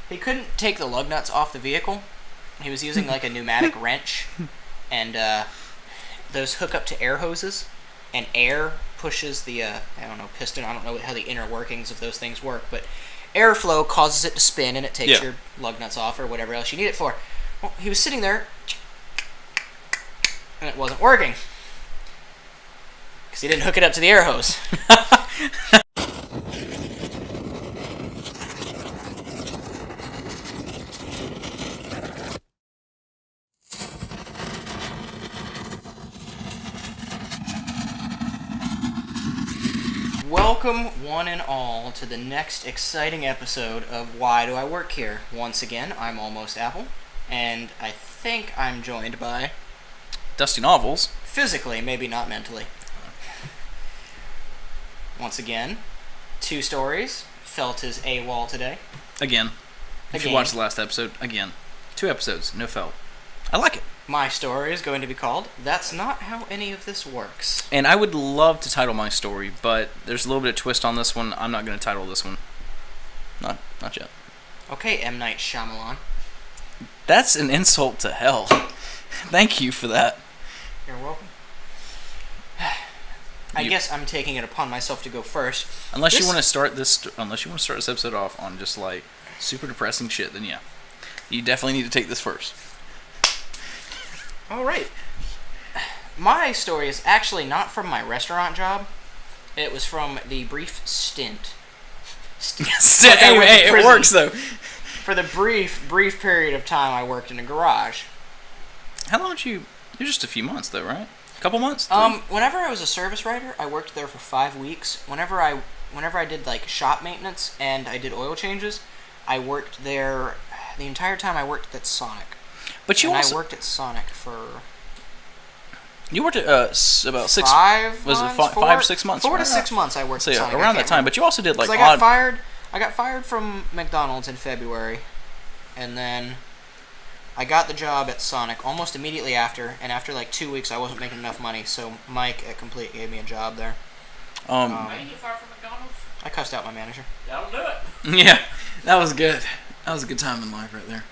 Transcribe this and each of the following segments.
He couldn't take the lug nuts off the vehicle. He was using like a pneumatic wrench, and those hook up to air hoses, and air pushes the piston. I don't know how the inner workings of those things work, but airflow causes it to spin, and it takes your lug nuts off or whatever else you need it for. Well, he was sitting there, and it wasn't working because he didn't hook it up to the air hose. Welcome, one and all, to the next exciting episode of Why Do I Work Here? Once again, I'm Almost Apple, and I think I'm joined by... Dusty Novels. Physically, maybe not mentally. Once again, Two Stories. Felt his AWOL today. Again. If you watched the last episode, again. 2 episodes, no felt. I like it. My story is going to be called That's Not How Any of This Works. And I would love to title my story, but there's a little bit of twist on this one. I'm not going to title this one. Not yet. Okay, M. Night Shyamalan. That's an insult to hell. Thank you for that. You're welcome. I guess I'm taking it upon myself to go first. Unless you want to start this episode off on just like super depressing shit, then yeah. You definitely need to take this first. All right. My story is actually not from my restaurant job. It was from the brief stint. Hey, it works though. For the brief period of time I worked in a garage. How long did you? It was just a few months though, right? A couple months. Whenever I was a service writer, I worked there for 5 weeks. Whenever I did like shop maintenance and I did oil changes, I worked there the entire time I worked at Sonic. But I worked at Sonic for... You worked at about 6... 5 was months? it 5 or 6 months? 4 to 6 months I worked at Sonic. Around that time. But you also did like I got fired from McDonald's in February. And then I got the job at Sonic almost immediately after. And after like 2 weeks I wasn't making enough money. So Mike at Complete gave me a job there. Why did you get fired from McDonald's? I cussed out my manager. That'll do it. Yeah, that was good. That was a good time in life right there.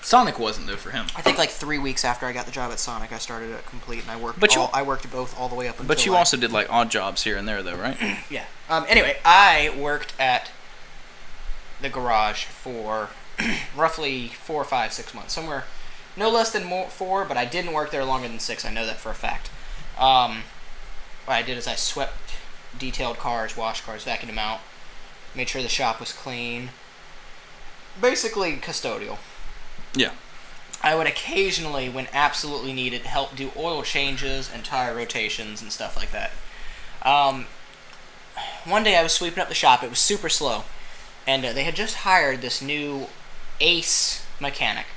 Sonic wasn't though for him. I think like 3 weeks after I got the job at Sonic, I started at Complete, and I worked both all the way up until... But you also did like odd jobs here and there though, right? Yeah. Anyway, I worked at the garage for roughly 4, 5, 6 months. Somewhere no less than 4, but I didn't work there longer than 6. I know that for a fact. What I did is I swept detailed cars, washed cars, vacuumed them out, made sure the shop was clean. Basically custodial. Yeah. I would occasionally, when absolutely needed, help do oil changes and tire rotations and stuff like that. One day I was sweeping up the shop. It was super slow. And they had just hired this new ace mechanic.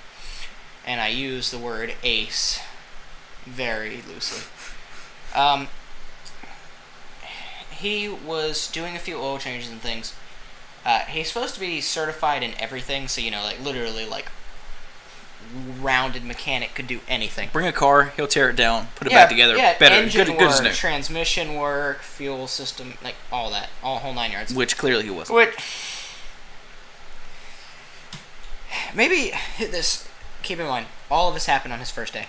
And I use the word ace very loosely. He was doing a few oil changes and things. He's supposed to be certified in everything, so, like, literally, like, rounded mechanic could do anything. Bring a car, he'll tear it down, put it back together, better, engine good work, as new. Transmission work, fuel system, like, all that, whole 9 yards. Which clearly he wasn't. Maybe this, keep in mind, all of this happened on his first day.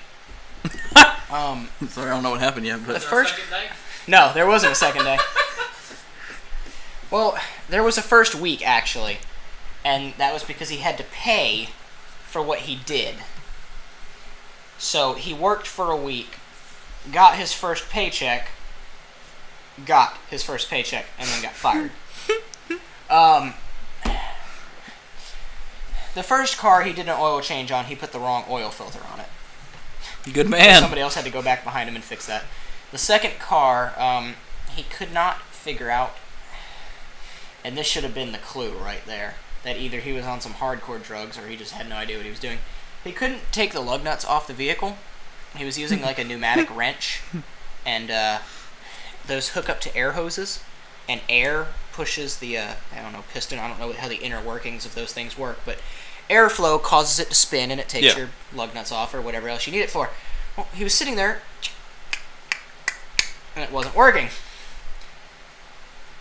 Sorry, I don't know what happened yet, but... Second day? No, there wasn't a second day. Well, there was a first week, actually, and that was because he had to pay for what he did. So he worked for a week, got his first paycheck, and then got fired. The first car he did an oil change on, he put the wrong oil filter on it. Good man. So somebody else had to go back behind him and fix that. The second car, he could not figure out, and this should have been the clue right there, that either he was on some hardcore drugs or he just had no idea what he was doing. He couldn't take the lug nuts off the vehicle. He was using like a pneumatic wrench, and those hook up to air hoses, and air pushes the, piston. I don't know how the inner workings of those things work, but airflow causes it to spin, and it takes your lug nuts off or whatever else you need it for. Well, he was sitting there, and it wasn't working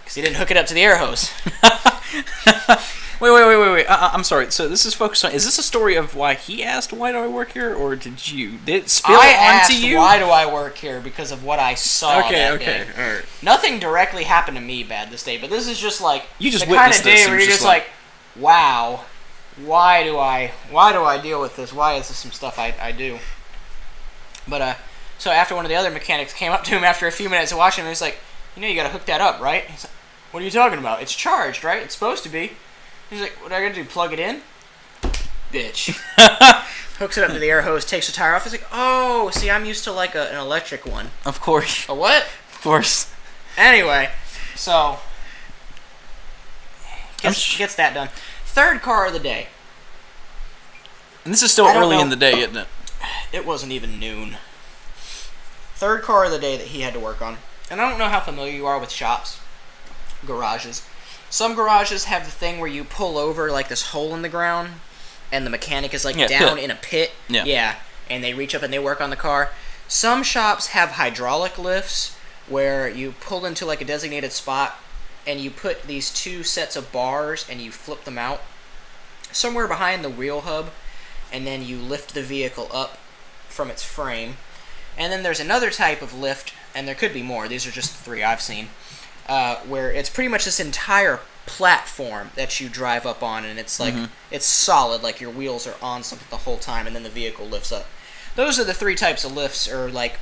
because he didn't hook it up to the air hose. Wait. I'm sorry. So this is focused on. Is this a story of why he asked, "Why do I work here?" Or did it spill I onto asked, you? why do I work here? Because of what I saw that day. All right. Nothing directly happened to me bad this day, but this is just like You just the kind of witnessed this day and where was you're just just like, wow, why do I deal with this? Why is this some stuff I do? But so after one of the other mechanics came up to him after a few minutes of watching him, he was like, you got to hook that up, right? He's like, what are you talking about? It's charged, right? It's supposed to be. He's like, what do I got to do? Plug it in? Bitch. Hooks it up to the air hose, takes the tire off. He's like, oh, see, I'm used to like an electric one. Of course. A what? Of course. Anyway, so gets that done. Third car of the day. And this is still early in the day, isn't it? It wasn't even noon. Third car of the day that he had to work on. And I don't know how familiar you are with shops, garages. Some garages have the thing where you pull over like this hole in the ground, and the mechanic is like down in a pit. Yeah. And they reach up and they work on the car. Some shops have hydraulic lifts where you pull into like a designated spot, and you put these two sets of bars and you flip them out somewhere behind the wheel hub, and then you lift the vehicle up from its frame. And then there's another type of lift, and there could be more, these are just the three I've seen, where it's pretty much this entire platform that you drive up on, and it's like, it's solid, like your wheels are on something the whole time, and then the vehicle lifts up. Those are the three types of lifts, or like,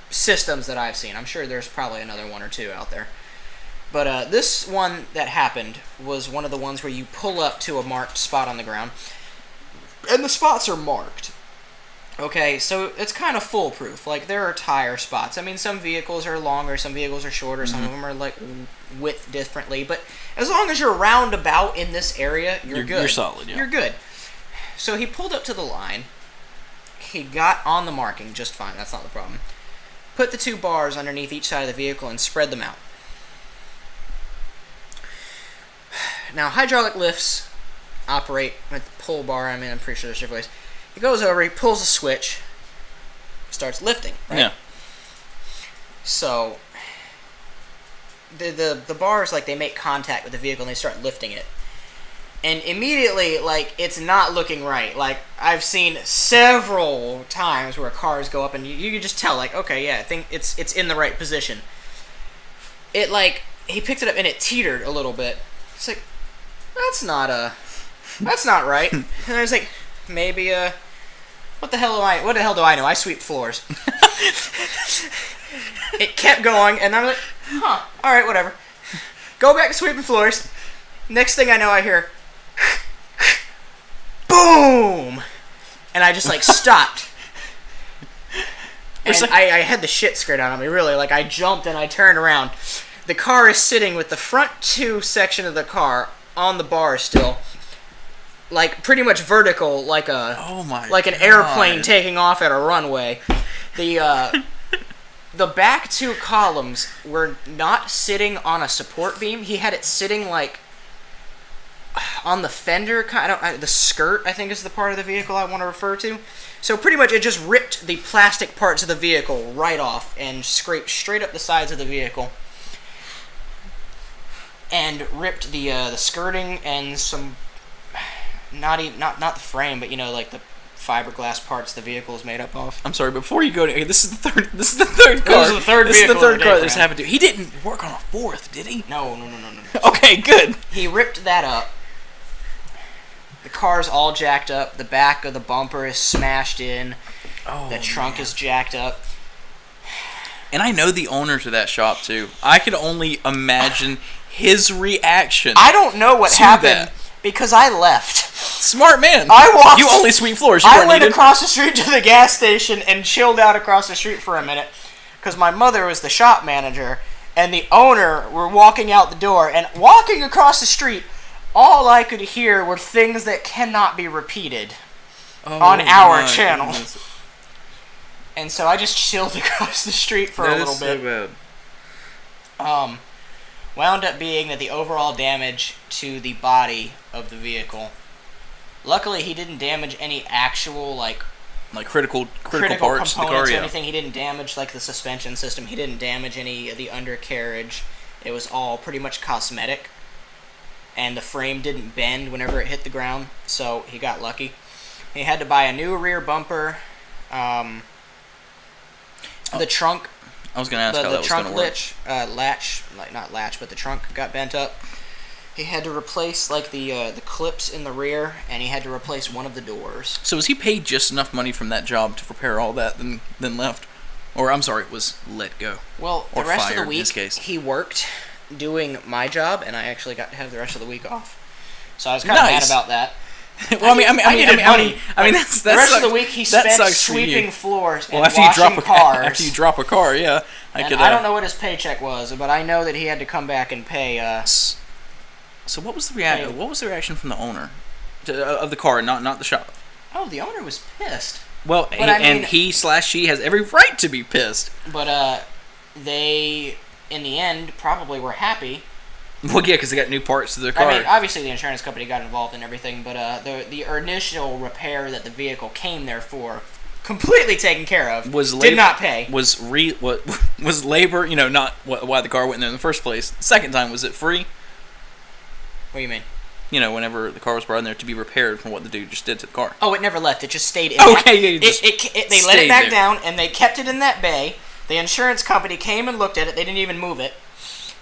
systems that I've seen. I'm sure there's probably another one or two out there. But this one that happened was one of the ones where you pull up to a marked spot on the ground, and the spots are marked. Okay, so it's kind of foolproof. Like, there are tire spots. I mean, some vehicles are longer, some vehicles are shorter, some of them are, like, width differently. But as long as you're roundabout in this area, you're good. You're solid, yeah. You're good. So he pulled up to the line. He got on the marking just fine. That's not the problem. Put the two bars underneath each side of the vehicle and spread them out. Now, hydraulic lifts operate with the pull bar. I mean, I'm pretty sure there's different ways. He goes over, he pulls a switch, starts lifting, right? Yeah. So, the bars, like, they make contact with the vehicle and they start lifting it. And immediately, like, it's not looking right. Like, I've seen several times where cars go up and you can just tell, like, okay, yeah, I think it's in the right position. It, like, he picked it up and it teetered a little bit. It's like, that's not right. And I was like, maybe, what the hell do I know? I sweep floors. It kept going, and I'm like, alright, whatever. Go back to sweeping floors. Next thing I know, I hear, boom! And I just, like, stopped. And I had the shit scared out of me, really. Like, I jumped and I turned around. The car is sitting with the front two section of the car on the bar still. Like, pretty much vertical, like an airplane taking off at a runway. The back two columns were not sitting on a support beam. He had it sitting, like, on the fender, the skirt, I think is the part of the vehicle I want to refer to. So pretty much it just ripped the plastic parts of the vehicle right off and scraped straight up the sides of the vehicle. And ripped the skirting and some... Not the frame, but like the fiberglass parts the vehicle is made up of. I'm sorry, before you go, this is the third car. This is the third car this happened to. He didn't work on a fourth, did he? No. Okay, good. He ripped that up. The car's all jacked up. The back of the bumper is smashed in. The trunk is jacked up. And I know the owner to that shop too. I can only imagine his reaction. I don't know what happened. Because I left. Smart man. I walked. You only sweep floors. I went across the street to the gas station and chilled out across the street for a minute. Because my mother was the shop manager. And the owner were walking out the door. And walking across the street, all I could hear were things that cannot be repeated on our channel. Goodness. And so I just chilled across the street for a little bit. That is so bad. Wound up being that the overall damage to the body of the vehicle. Luckily, he didn't damage any actual like critical parts components of the car. Or anything. He didn't damage like the suspension system. He didn't damage any of the undercarriage. It was all pretty much cosmetic. and the frame didn't bend whenever it hit the ground, so he got lucky. He had to buy a new rear bumper. The trunk. I was going to ask how that was going to work. Latch, not latch, but the trunk got bent up. He had to replace like the clips in the rear, and he had to replace one of the doors. So was he paid just enough money from that job to repair all that, then left? Or, I'm sorry, was let go. Well, or the rest of fired the in week, this case. he worked doing my job, and I actually got to have the rest of the week off. So I was kind of mad about that. Well, I mean, that's the rest of the week he spent sweeping floors and washing cars. After you drop a car, yeah. I don't know what his paycheck was, but I know that he had to come back and pay. So what was the reaction? What was the reaction from the owner of the car, not the shop? Oh, the owner was pissed. Well, he/she has every right to be pissed. But they, in the end, probably were happy. Well, yeah, because they got new parts to their car. I mean, obviously the insurance company got involved in everything, but the initial repair that the vehicle came there for, completely taken care of, did not pay. Was labor, not why the car went in there in the first place. The second time, was it free? What do you mean? Whenever the car was brought in there to be repaired from what the dude just did to the car. Oh, it never left. It just stayed in Okay, they let it back down, and they kept it in that bay. The insurance company came and looked at it. They didn't even move it.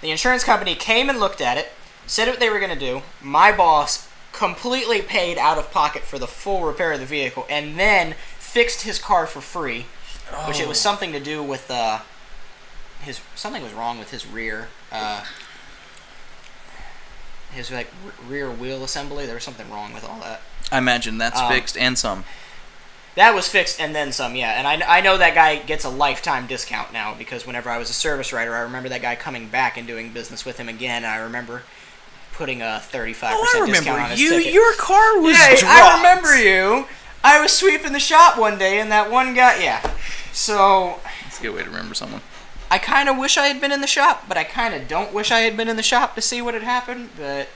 The insurance company came and looked at it, said what they were going to do. My boss completely paid out of pocket for the full repair of the vehicle, and then fixed his car for free, which it was something to do with something was wrong with his rear. His rear wheel assembly. There was something wrong with all that. I imagine that's fixed and some. That was fixed and then some, yeah. And I know that guy gets a lifetime discount now because whenever I was a service writer, I remember that guy coming back and doing business with him again. And I remember putting a 35% discount on his ticket. Your car was dropped. I remember you. I was sweeping the shop one day and that one guy, yeah. So that's a good way to remember someone. I kind of wish I had been in the shop, but I kind of don't wish I had been in the shop to see what had happened. But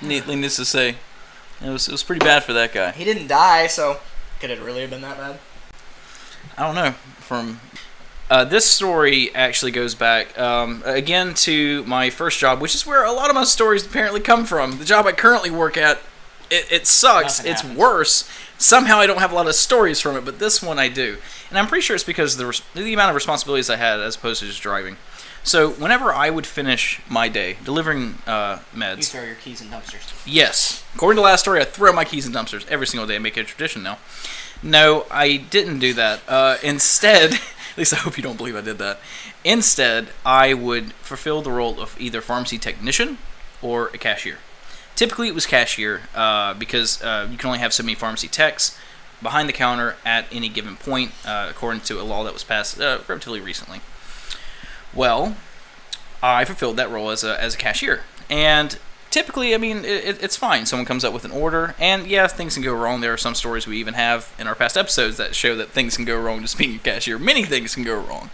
needless to say, it was pretty bad for that guy. He didn't die, so could it really have been that bad? I don't know. From this story actually goes back again to my first job, which is where a lot of my stories apparently come from. The job I currently work at, it sucks. Nothing it's happens. Worse. Somehow I don't have a lot of stories from it, but this one I do. And I'm pretty sure it's because of the amount of responsibilities I had as opposed to just driving. So whenever I would finish my day delivering meds... You throw your keys in dumpsters. Yes. According to the last story, I throw my keys in dumpsters every single day. I make it a tradition now. No, I didn't do that. Instead, at least I hope you don't believe I did that. Instead, I would fulfill the role of either pharmacy technician or a cashier. Typically, it was cashier because you can only have so many pharmacy techs behind the counter at any given point, according to a law that was passed relatively recently. Well, I fulfilled that role as a cashier, and typically, I mean, it's fine. Someone comes up with an order, and yeah, things can go wrong. There are some stories we even have in our past episodes that show that things can go wrong just being a cashier. Many things can go wrong.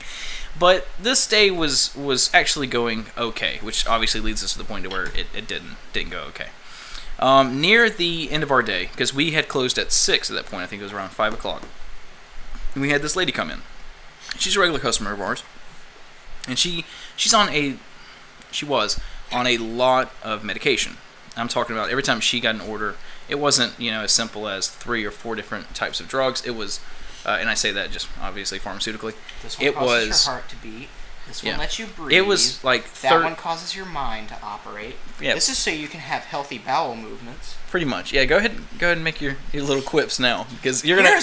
But this day was actually going okay, which obviously leads us to the point to where it didn't go okay. Near the end of our day, because we had closed at 6 at that point, I think it was around 5 o'clock, and we had this lady come in. She's a regular customer of ours, and she was on a lot of medication. I'm talking about every time she got an order, it wasn't as simple as 3 or 4 different types of drugs. It was, and I say that just obviously pharmaceutically. This one causes your heart to beat. This one lets you breathe. It was like that one causes your mind to operate. Yeah. This is so you can have healthy bowel movements. Pretty much. Yeah. Go ahead and make your little quips now, because you're gonna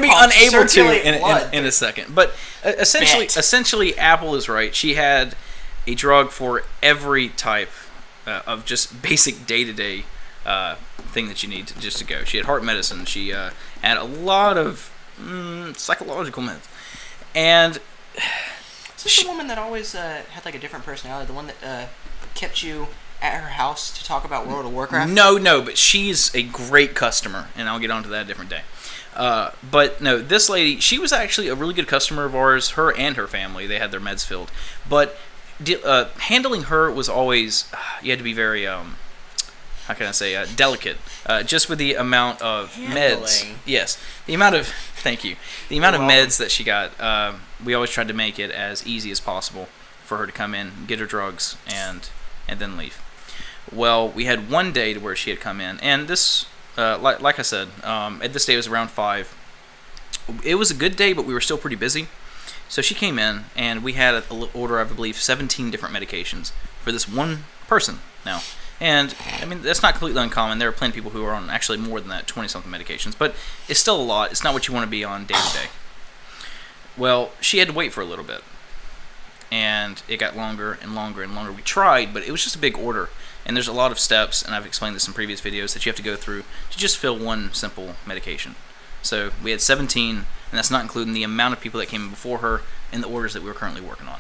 be pump unable to in a second. But essentially, Apple is right. She had a drug for every type of just basic day-to-day thing that you need to go. She had heart medicine. She had a lot of psychological meds, and. Is this the woman that always had like a different personality? The one that kept you at her house to talk about World of Warcraft? No, but she's a great customer, and I'll get onto that a different day. But no, this lady, she was actually a really good customer of ours. Her and her family, they had their meds filled. But handling her was always, you had to be very, how can I say, delicate. Just with the amount of meds. Yes, the amount of, thank you. The amount of meds that she got, we always tried to make it as easy as possible for her to come in, get her drugs, and then leave. Well, we had one day to where she had come in, and this, like I said, at this day it was around 5. It was a good day, but we were still pretty busy. So she came in, and we had an order of, I believe, 17 different medications for this one person now. And, I mean, that's not completely uncommon. There are plenty of people who are on actually more than that, 20-something medications. But it's still a lot. It's not what you want to be on day to day. Well, she had to wait for a little bit. And it got longer and longer and longer. We tried, but it was just a big order. And there's a lot of steps, and I've explained this in previous videos, that you have to go through to just fill one simple medication. So we had 17, and that's not including the amount of people that came in before her and the orders that we were currently working on.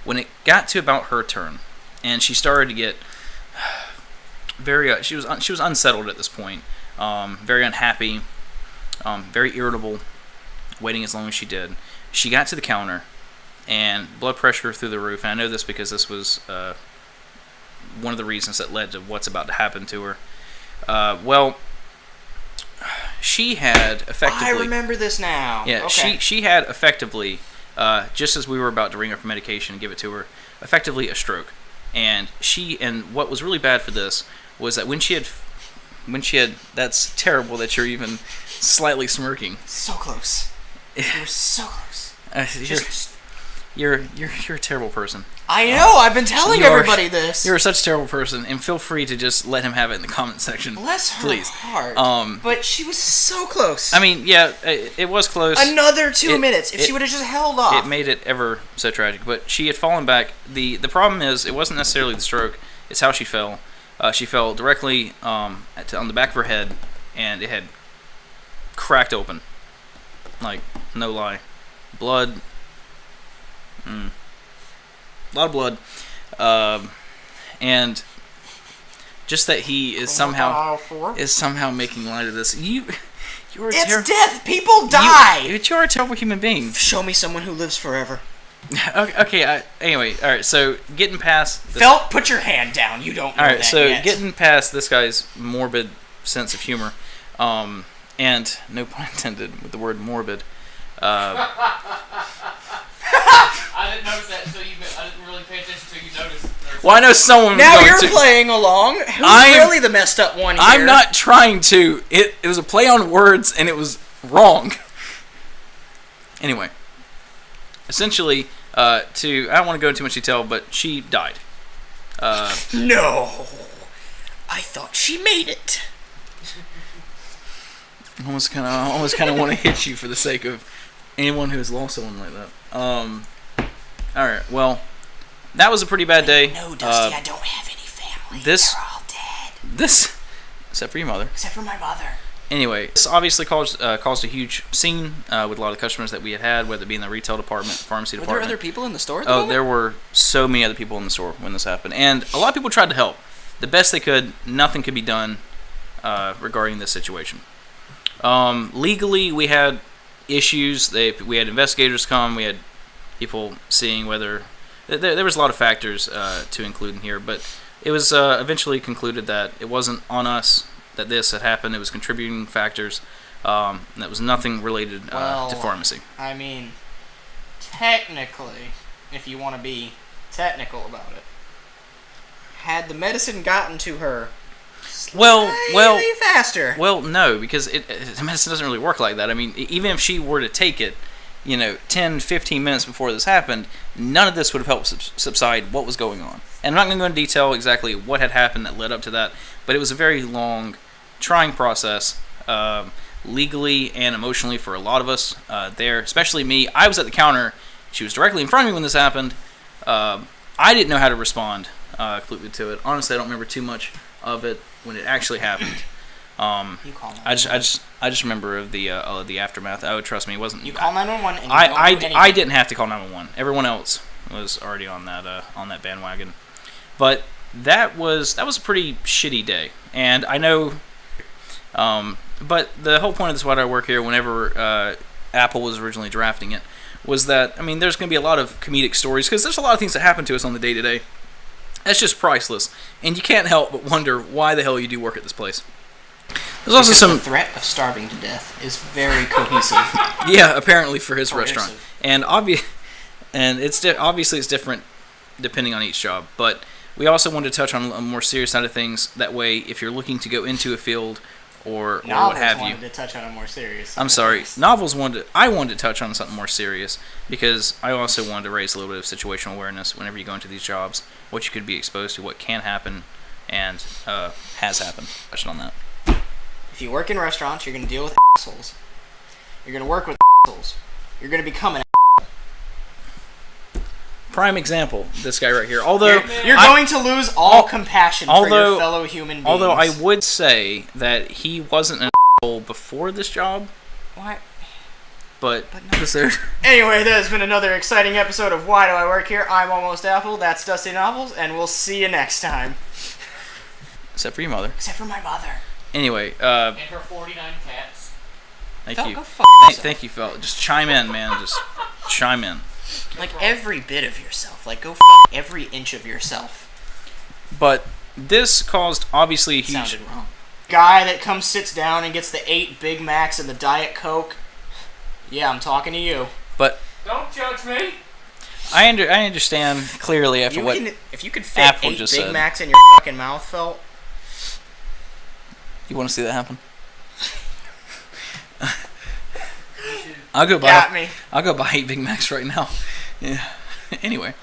When it got to about her turn, and she started to get very, she was unsettled at this point, very unhappy, very irritable, waiting as long as she did. She got to the counter, and blood pressure through the roof. And I know this because this was one of the reasons that led to what's about to happen to her. Well, she had effectively... I remember this now. Yeah, okay. she had effectively, just as we were about to ring up her medication and give it to her, effectively a stroke. And what was really bad for this was that when she had, that's terrible that you're even slightly smirking. So close. You were so close. You're a terrible person. I know. I've been telling everybody this. You're such a terrible person, and feel free to just let him have it in the comment section. Bless her please. heart. But she was so close. I mean, yeah, it was close. Another 2 minutes. If she would have just held off. It made it ever so tragic. But she had fallen back. The problem is, it wasn't necessarily the stroke. It's how she fell. She fell directly on the back of her head, and it had cracked open. Like, no lie. Blood. A lot of blood. And just that he is somehow making light of this. You're it's death. People die. You're a terrible human being. Show me someone who lives forever. Okay. Anyway, all right. So getting past this, Felt, put your hand down. You don't know all right. that So yet. getting past this guy's morbid sense of humor, and no pun intended with the word morbid. I didn't notice that until I didn't really pay attention until you noticed. Well, I know someone. Now you're playing along. Who's really the messed up one here? I'm not trying to. It was a play on words, and it was wrong. Anyway, essentially, I don't want to go into too much detail, but she died. No, I thought she made it. I almost kind of want to hit you for the sake of anyone who has lost someone like that. All right. Well, that was a pretty bad day. No, Dusty, I don't have any family. They're all dead. Except for your mother. Except for my mother. Anyway, this obviously caused a huge scene with a lot of the customers that we had, whether it be in the retail department, pharmacy department. Were there other people in the store at the moment? There were so many other people in the store when this happened. And a lot of people tried to help. The best they could. Nothing could be done regarding this situation. Legally, we had issues. We had investigators come. We had people seeing whether... There was a lot of factors to include in here, but it was eventually concluded that it wasn't on us that this had happened. It was contributing factors. And that was nothing related to pharmacy. I mean, technically, if you want to be technical about it, had the medicine gotten to her slightly faster? Well, no, because the medicine doesn't really work like that. I mean, even if she were to take it, 10, 15 minutes before this happened, none of this would have helped subside what was going on. And I'm not going to go into detail exactly what had happened that led up to that, but it was a very long, trying process, legally and emotionally for a lot of us there, especially me. I was at the counter. She was directly in front of me when this happened. I didn't know how to respond completely to it. Honestly, I don't remember too much of it when it actually happened. I just remember of the aftermath. I would trust me. It wasn't. You call 911. And I didn't have to call 911. Everyone else was already on that bandwagon. But that was a pretty shitty day, and I know. But the whole point of this why do I work here, whenever Apple was originally drafting it, was that there's going to be a lot of comedic stories because there's a lot of things that happen to us on the day to day. That's just priceless, and you can't help but wonder why the hell you do work at this place. There's also the threat of starving to death is very cohesive. Yeah, apparently for his restaurant, and obviously it's different depending on each job. But we also wanted to touch on a more serious side of things. That way, if you're looking to go into a field or what Novels have you. wanted to touch on a more serious. I'm sorry. Novels I wanted to touch on something more serious because I also wanted to raise a little bit of situational awareness whenever you go into these jobs, what you could be exposed to, what can happen, and has happened. Touched on that. If you work in restaurants, you're going to deal with assholes. You're going to work with assholes. You're going to become an Prime example, this guy right here. Although you're going to lose all compassion for your fellow human beings. Although I would say that he wasn't an asshole before this job. What? But no. Anyway, that has been another exciting episode of Why Do I Work Here? I'm Almost Apple. That's Dusty Novels, and we'll see you next time. Except for your mother. Except for my mother. Anyway, and her 49 cats. Thank you. Go fuck yourself. Thank you, Phil. Just chime in, man. Just chime in. Like every bit of yourself. Like go fuck every inch of yourself. But this caused obviously a huge. Sounded wrong. Guy that comes sits down and gets the 8 Big Macs and the Diet Coke. Yeah, I'm talking to you. But don't judge me. I understand clearly after if you could fit Apple 8 just Big said. Macs in your fucking mouth, Phil. You want to see that happen? I'll go buy 8 Big Macs right now. Yeah. Anyway.